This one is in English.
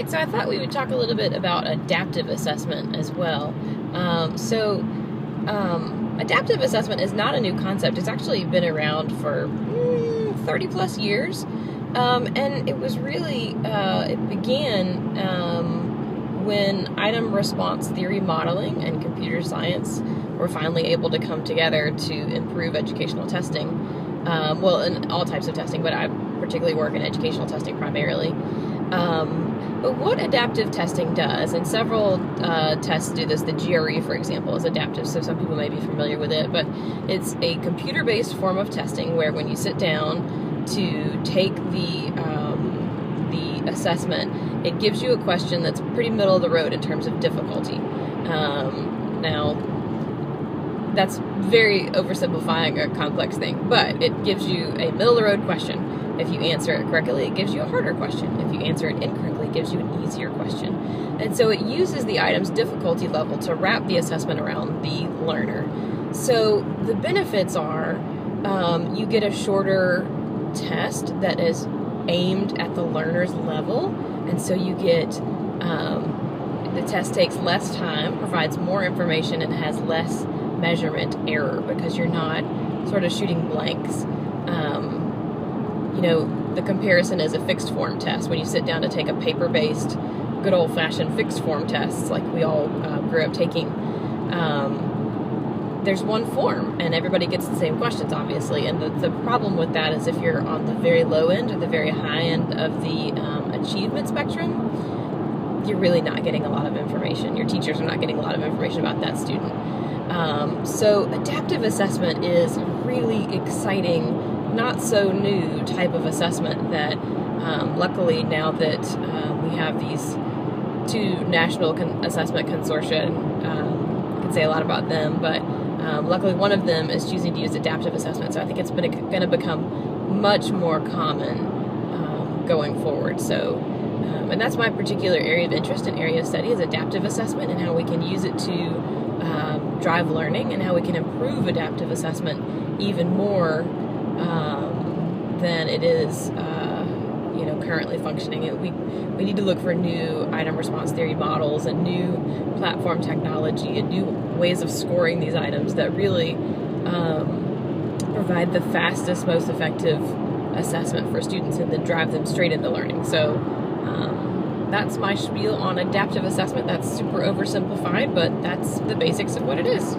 Alright, so I thought we would talk a little bit about adaptive assessment as well. Adaptive assessment is not a new concept. It's actually been around for 30 plus years. And it was really, it began when item response theory modeling and computer science were finally able to come together to improve educational testing. Well, in all types of testing, but I particularly work in educational testing primarily. But what adaptive testing does, and several tests do this, the GRE, for example, is adaptive, so some people may be familiar with it, but it's a computer-based form of testing where when you sit down to take the assessment, it gives you a question that's pretty middle of the road in terms of difficulty. Now, that's very oversimplifying a complex thing, but it gives you a middle-of-the-road question. If you answer it correctly, it gives you a harder question. If you answer it incorrectly, it gives you an easier question. And so it uses the item's difficulty level to wrap the assessment around the learner. So the benefits are you get a shorter test that is aimed at the learner's level, and so you get the test takes less time, provides more information, and has less measurement error because you're not sort of shooting blanks. The comparison is a fixed form test. When you sit down to take a paper-based, good old-fashioned fixed form tests like we all grew up taking, there's one form and everybody gets the same questions, obviously. And the problem with that is if you're on the very low end or the very high end of the achievement spectrum, you're really not getting a lot of information. Your teachers are not getting a lot of information about that student. So adaptive assessment is really exciting, not so new type of assessment that luckily now that we have these two national assessment consortia, I can say a lot about them, but luckily one of them is choosing to use adaptive assessment, so I think it's going to become much more common going forward. So, and that's my particular area of interest and area of study is adaptive assessment and how we can use it to drive learning and how we can improve adaptive assessment even more than it is, currently functioning. We need to look for new item response theory models and new platform technology and new ways of scoring these items that really provide the fastest, most effective assessment for students and then drive them straight into learning. So that's my spiel on adaptive assessment. That's super oversimplified, but that's the basics of what it is.